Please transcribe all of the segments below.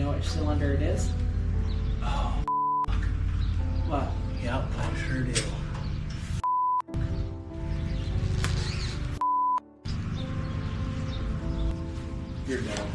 you know which cylinder it is? Oh, What? yep, I sure do. You're done.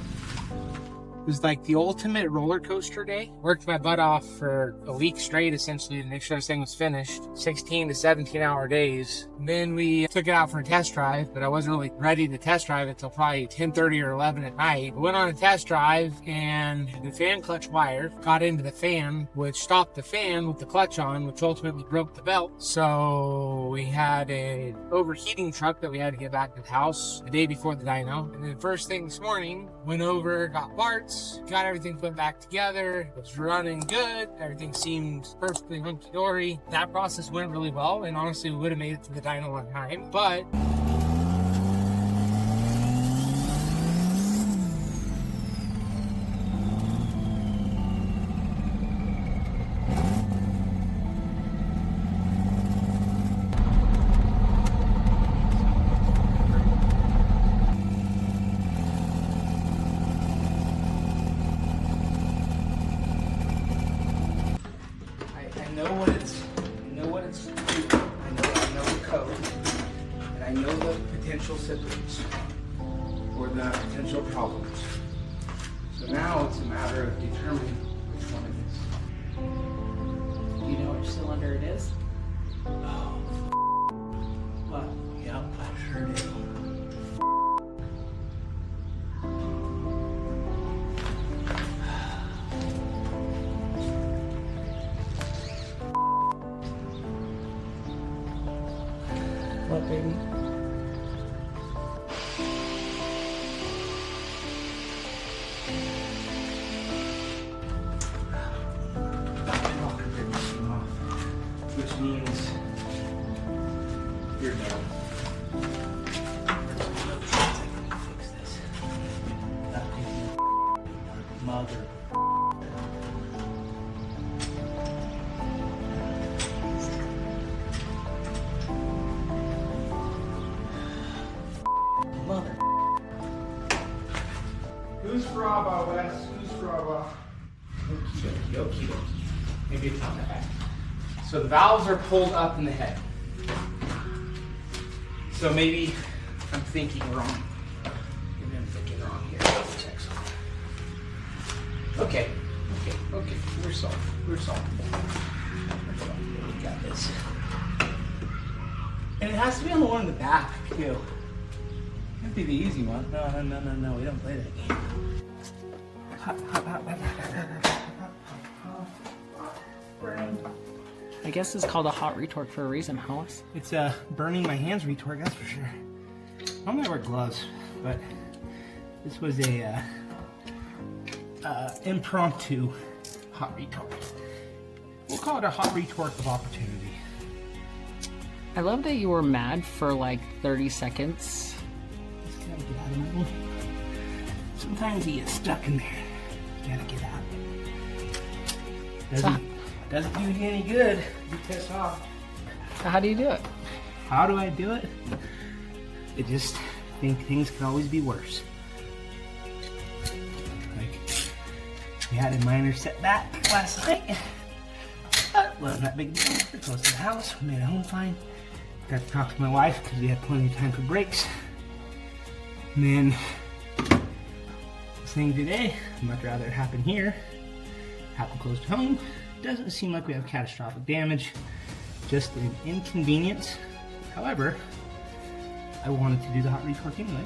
It was like the ultimate roller coaster day. Worked my butt off for a week straight, essentially, to make sure this thing was finished. 16 to 17 hour days. And then we took it out for a test drive, but I wasn't really ready to test drive it till probably 10:30 or 11 at night. We went on a test drive and the fan clutch wire got into the fan, which stopped the fan with the clutch on, which ultimately broke the belt. So we had an overheating truck that we had to get back to the house the day before the dyno. And then first thing this morning, went over, got parts, got everything put back together. It was running good. Everything seemed perfectly hunky-dory. That process went really well, and honestly, we would have made it to the dyno on time, but I know what it's doing. I know the code, and I know the potential symptoms or the potential problems. So now it's a matter of determining which one it is. Do you know which cylinder it is? Oh, What? yep, I sure do. What, baby? Which means you're done. Fix this. Mother. Mother. who's Bravo, Wes? Who's Bravo? Okie dokie. Maybe it's on the back. So the valves are pulled up in the head. So maybe I'm thinking wrong. Maybe I'm thinking wrong here. Let's check something. Okay. We're solved. We got this. And it has to be on the one in the back too. That'd be the easy one. No. We don't play that game. I guess it's called a hot retort for a reason, Hollis. It's burning my hands retort, that's for sure. I might wear gloves, but this was a impromptu hot retort. We'll call it a hot retort of opportunity. I love that you were mad for like 30 seconds. Just gotta get out of my way. Sometimes you get stuck in there. You gotta get out. Doesn't do you any good. You piss off. So how do you do it? How do I do it? I just think things could always be worse. Like, we had a minor setback last night. But wasn't that big deal. We're close to the house. We made it home fine. Got to talk to my wife because we had plenty of time for breaks. And then this thing today, I'd much rather it happen here. Happen close to home. Doesn't seem like we have catastrophic damage. Just an inconvenience. However, I wanted to do the hot retort anyways.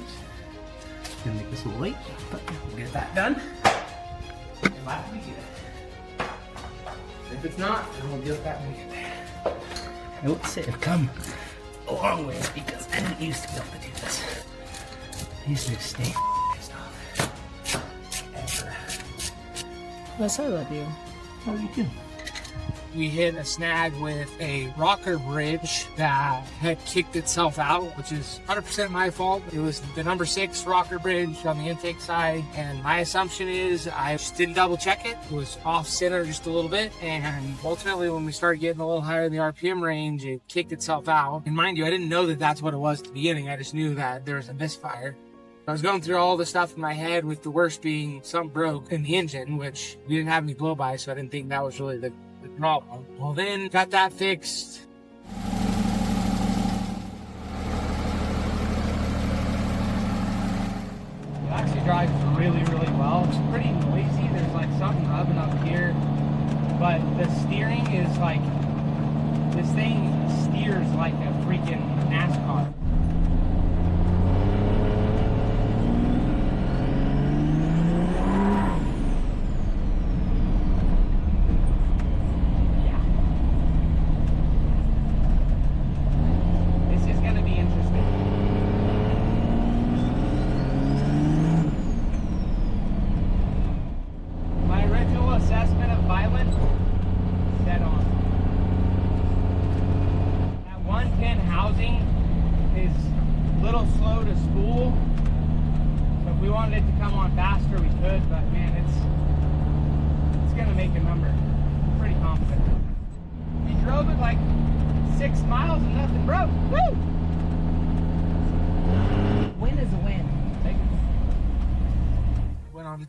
It's gonna make this a little late, but we'll get that done. And life will be good. If it's not, then we'll deal with that when we get there. I would say I've come a long way because I didn't used to be able to do this. I used to stay pissed off. Ever. Yes, I love you. How do you do? We hit a snag with a rocker bridge that had kicked itself out, which is 100% my fault. It was the number 6 rocker bridge on the intake side, and my assumption is I just didn't double check it. It was off center just a little bit, and ultimately when we started getting a little higher in the RPM range, it kicked itself out. And mind you, I didn't know that that's what it was at the beginning. I just knew that there was a misfire. I was going through all the stuff in my head, with the worst being something broke in the engine, which we didn't have any blow-by, so I didn't think that was really the problem. Well, then got that fixed. It actually drives really, really well. It's pretty noisy. There's like something rubbing up here, but the steering is like, this thing steers like a freaking NASCAR.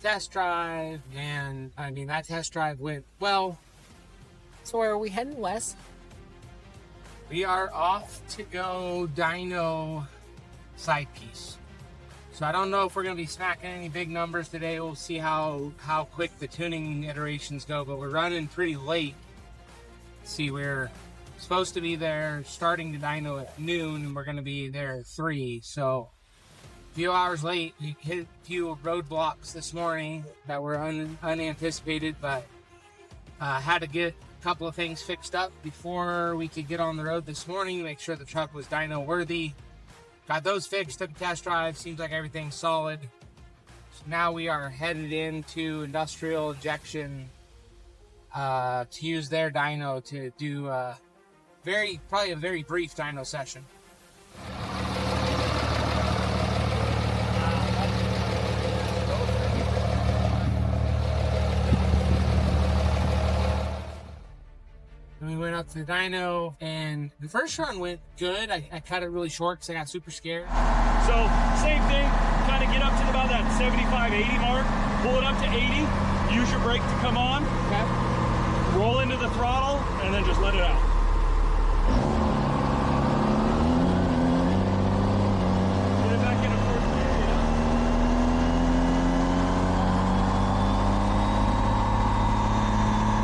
Test drive, and I mean, that test drive went well. So where are we heading, Wes? We are off to go dyno side piece. So I don't know if we're going to be smacking any big numbers today. We'll see how quick the tuning iterations go, but we're running pretty late. See, we're supposed to be there starting the dyno at noon, and we're going to be there at 3, so a few hours late. We hit a few roadblocks this morning that were unanticipated, but had to get a couple of things fixed up before we could get on the road this morning, make sure the truck was dyno worthy. Got those fixed, took a test drive, seems like everything's solid. So now we are headed into industrial injection to use their dyno to do probably a very brief dyno session. We went up to the dyno, and the first run went good. I cut it really short because I got super scared. So same thing, kind of get up to about that 75, 80 mark, pull it up to 80, use your brake to come on, Okay. roll into the throttle, and then just let it out. Get it back into first gear, get up.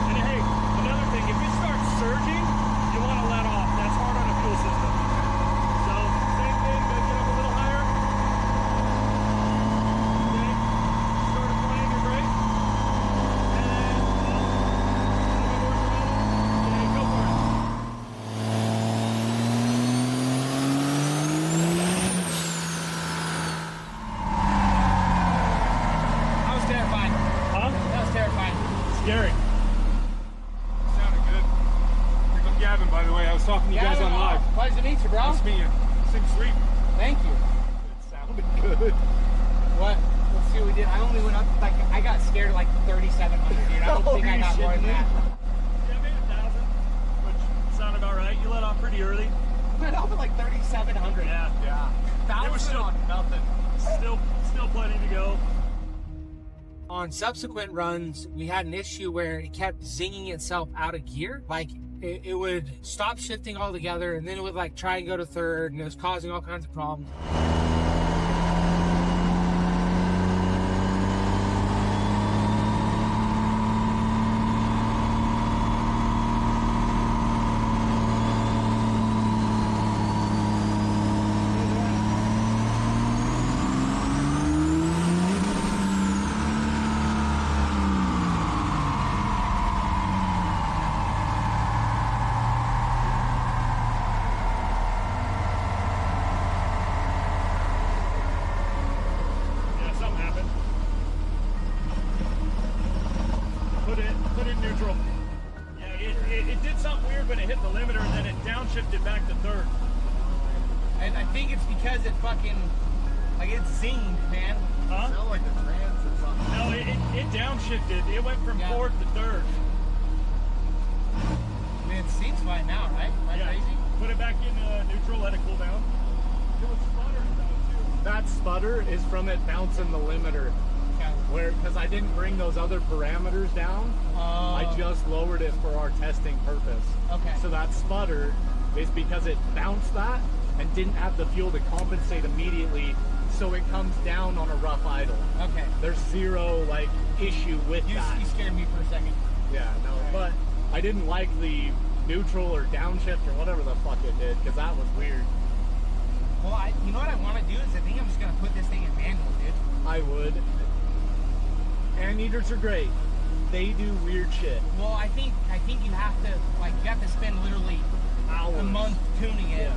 And hey, another thing, if it starts surging, you want to let off. That's hard on a fuel system. So same thing, gotta get up a little higher. Okay, start applying your brake. And then, okay, go for it. I was terrified. Huh? That was terrifying. Scary. Sounded good. Here comes Gavin, by the way. I was talking to you guys on live. Pleasure to meet you, bro. Nice to meet you. Seems sweet. Thank you. It sounded good. What? Let's see what we did. I only went up, like, I got scared at like 3,700, dude. I don't think I got more than that. Yeah, I made 1,000, which sounded about right. You let off pretty early. Went up at like 3,700. Yeah. It was still nothing. Still plenty to go. On subsequent runs, we had an issue where it kept zinging itself out of gear. Like, it would stop shifting altogether, and then it would like try and go to third, and it was causing all kinds of problems. Yeah, something happened. Put it in neutral. Yeah, it did something weird when it hit the limiter, and then it downshifted back to third. And I think it's because it fucking, like, it's zinged, man. Huh? Sound like the trans or something. No, it downshifted. It went from fourth to third. I mean, it seems fine now, right? Am I Yeah. crazy? Put it back in neutral, let it cool down. It was sputtering though too. that sputter is from it bouncing the limiter. Okay. Because I didn't bring those other parameters down. I just lowered it for our testing purpose. Okay. So that sputter is because it bounced that and didn't have the fuel to compensate immediately, so it comes down on a rough idle. Okay. There's zero like issue with that. You scared me for a second. Yeah, no, but I didn't like the neutral or downshift or whatever the fuck it did, because that was weird. Well, you know what I want to do is I think I'm just gonna put this thing in manual, dude. I would. Anteaters are great. They do weird shit. Well, I think you have to spend literally Hours. a month tuning it. Yeah.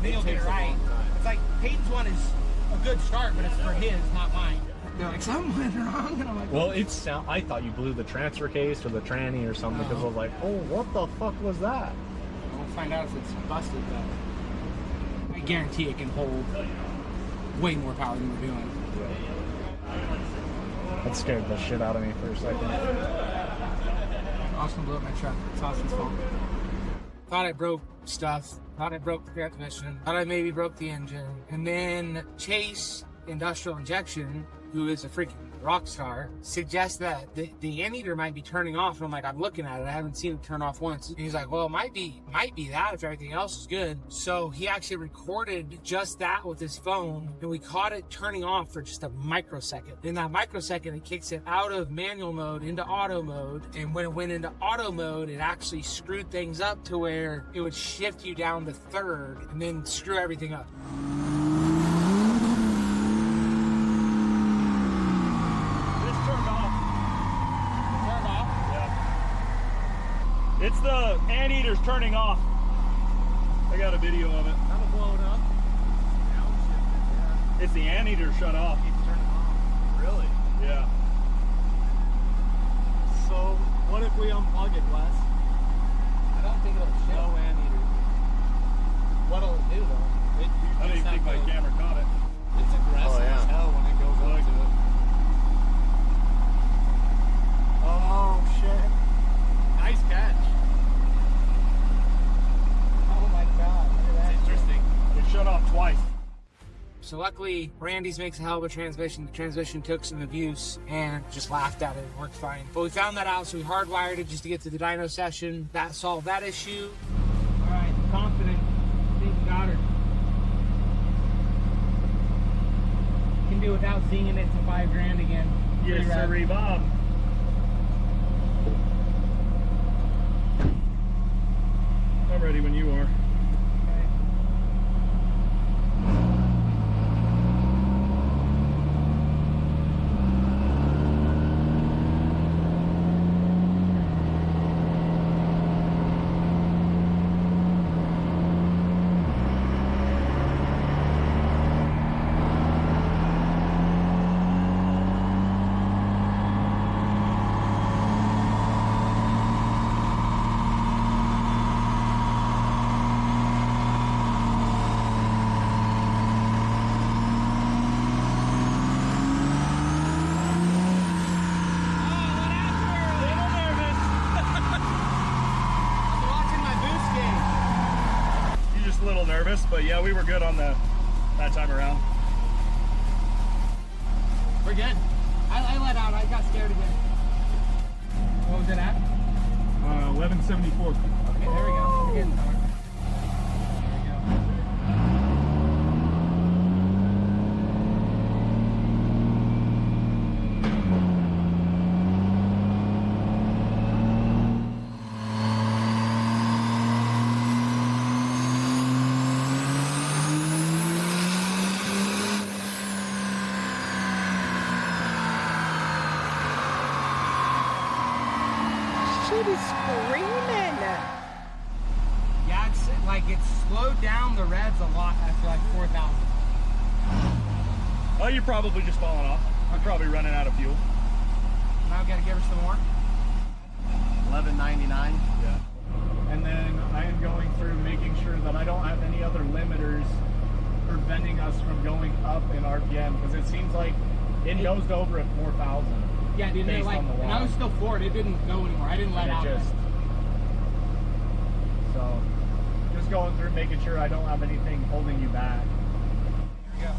Then you'll get it takes a right. long time. It's like Peyton's one is a good start, but it's for his, not mine. They're like, something went wrong, and I'm like, Well, I thought you blew the transfer case or the tranny or something, because I was like, oh, what the fuck was that? we'll find out if it's busted, but I guarantee it can hold way more power than we're doing. That scared the shit out of me for a second. Austin blew up my truck. It's Austin's fault. Thought I broke stuff. Thought I broke the transmission. Thought I maybe broke the engine. And then Chase Industrial Injection, who is a freaking rock star, suggests that the anteater might be turning off. And I'm like, I'm looking at it. I haven't seen it turn off once. And he's like, well, it might be that if everything else is good. So he actually recorded just that with his phone, and we caught it turning off for just a microsecond. In that microsecond, it kicks it out of manual mode into auto mode. And when it went into auto mode, it actually screwed things up to where it would shift you down to third and then screw everything up. It's the anteater's turning off. I got a video of it. Kind of blown up. Downshifted, It's the anteater shut off. yeah. Keeps turning off. Really? Yeah. So, what if we unplug it, Wes? I don't think it'll shift. No anteater. What'll it do though? I don't even think my camera caught it. It's aggressive as hell when it goes up to it. Oh, shit. Nice catch. Oh my god, look at that. It's interesting. It shut off twice. So luckily, Randy's makes a hell of a transmission. The transmission took some abuse and just laughed at it and worked fine. But we found that out, so we hardwired it just to get to the dyno session. That solved that issue. All right, confident. I think we got her. Can do without zinging it to $5,000 again. Yes, Pretty rad. sir, Bob. I'm ready when you are. A little nervous, but yeah, we were good on that time around. We're good. I let out. I got scared again. What was it at? 1174. Okay, there we go. We're getting there. Shit is screaming. Yeah, it's slowed down the revs a lot after like 4,000. Oh, you're probably just falling off. I'm probably running out of fuel. Now we gotta give her some more. 1199. Yeah. And then I am going through making sure that I don't have any other limiters preventing us from going up in RPM, because it seems like it nosed over at 4,000. Yeah, dude, based on the and I watt. was still forward. It didn't go anymore. I didn't let And out. it so just going through making sure I don't have anything holding you back. Here we go.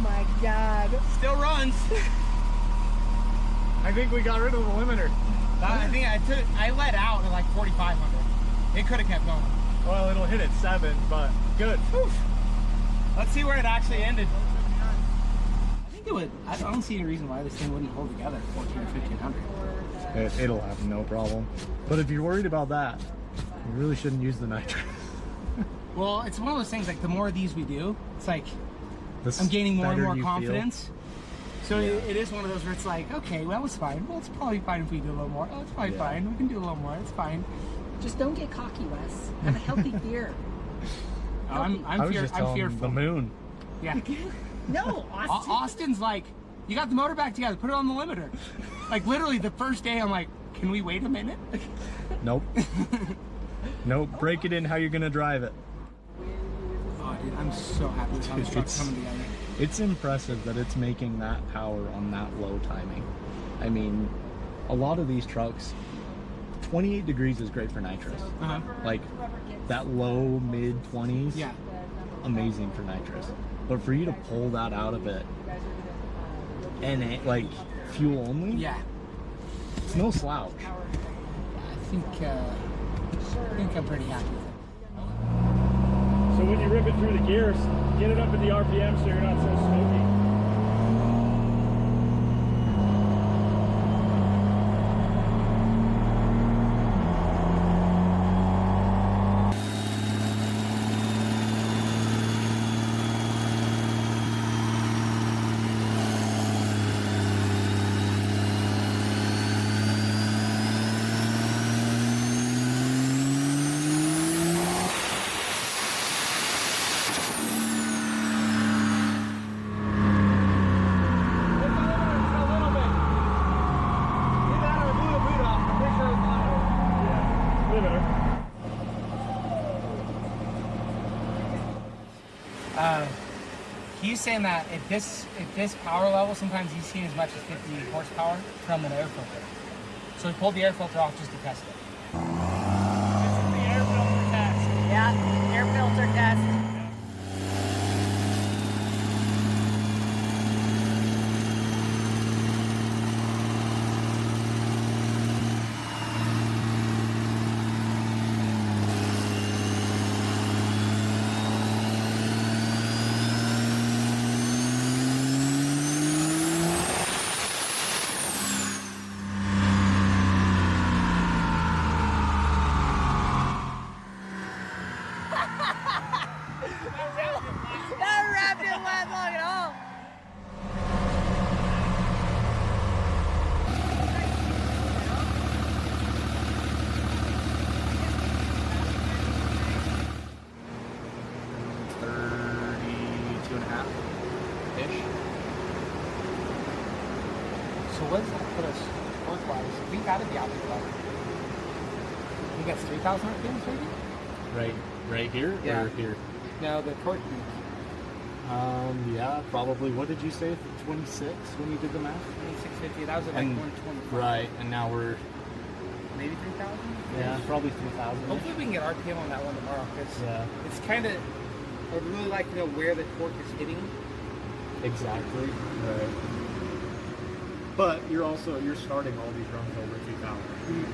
my god. Still runs. I think we got rid of the limiter. I let out at like 4,500. It could have kept going. Well, it'll hit at 7, but good. Whew. Let's see where it actually ended. I think it would. I don't see any reason why this thing wouldn't hold together at 1,400 or 1,500. It'll have no problem. But if you're worried about that, you really shouldn't use the nitrous. Well, it's one of those things, like the more of these we do, it's like The I'm gaining more and better more you confidence. So it is one of those where it's like, okay, well, that was fine. Well, it's probably fine if we do a little more. Oh, it's probably fine. We can do a little more. It's fine. Just don't get cocky, Wes. Have a healthy fear. I'm I was just telling fearful. the moon. Yeah. No, Austin. Austin's like, you got the motor back together. Put it on the limiter. Like literally the first day, I'm like, can we wait a minute? Nope. Nope. Break it in how you're gonna drive it. Oh, dude, I'm so happy with how this truck's coming together. It's impressive that it's making that power on that low timing. I mean, a lot of these trucks, 28 degrees is great for nitrous. Like that low mid 20s, Yeah. amazing for nitrous. But for you to pull that out of it and like fuel only, Yeah. it's no slouch. I think I'm pretty happy with it. So when you rip it through the gears, get it up at the RPM so you're not so smoky. He's saying that at this power level, sometimes he's seen as much as 50 horsepower from an air filter. So he pulled the air filter off just to test it. This is the air filter test. Yeah, air filter test. That rap didn't last long at all. So what does that put us torque-wise? We gotta be out there about it. I think that's 3,000 RPMs maybe? Right here Yeah. or here? No, the torque peak. Yeah, probably. What did you say? 26 when you did the math? 2650, that was at like And- 125. Right, and now we're Maybe 3,000? probably 3,000. Hopefully we can get RPM on that one tomorrow, because Yeah, it's kind of, I'd really like to know where the torque is hitting. exactly. Right. But you're starting all these runs over 2,000.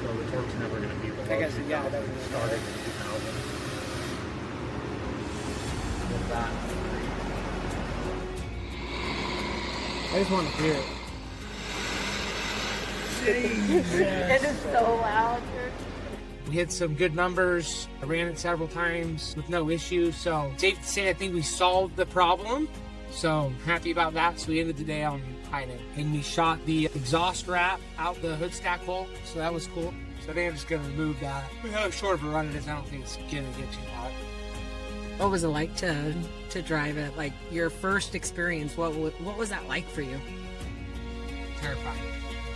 So the torque's never going to be below I guess, 2,000. yeah, that would be starting at 2,000. With that. I just want to hear it. It is so loud, dude. We hit some good numbers. I ran it several times with no issue. So safe to say, I think we solved the problem. So happy about that. So we ended the day on high note. And we shot the exhaust wrap out the hood stack hole. So that was cool. So I think I'm just going to remove that. We how short of a run it is. I don't think it's going to get too hot. What was it like to drive it? Like your first experience, what was that like for you? Terrifying.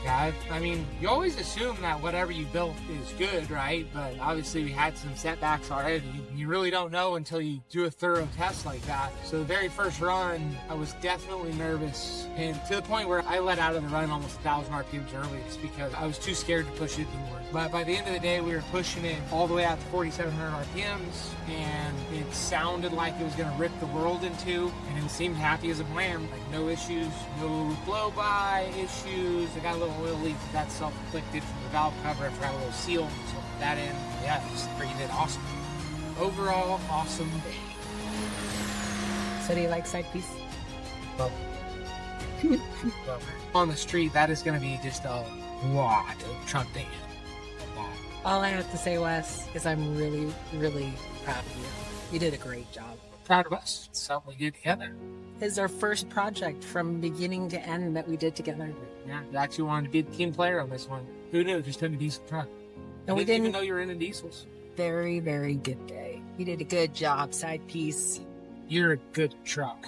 Yeah, I mean, you always assume that whatever you built is good, right? But obviously we had some setbacks already. You really don't know until you do a thorough test like that. So the very first run, I was definitely nervous, and to the point where I let out of the run almost 1,000 RPMs early just because I was too scared to push it anymore. But by the end of the day, we were pushing it all the way out to 4,700 RPMs, and it sounded like it was going to rip the world in two, and it seemed happy as a lamb. Like, no issues, no blow-by issues. I got a little oil leak that's self-inflicted from the valve cover after I had a little seal, so that in, yeah, it just freaking did awesome. Overall, awesome day. So do you like side piece? Well, on the street, that is going to be just a lot of truck day. All I have to say, Wes, is I'm really, really proud of you. You did a great job. Proud of us. It's something we did together. It's our first project from beginning to end that we did together. Yeah, you actually wanted to be the team player on this one. Who knew? Just in a diesel truck. And we Even didn't. know you were into diesels. Very, very good day. You did a good job, side piece. You're a good truck.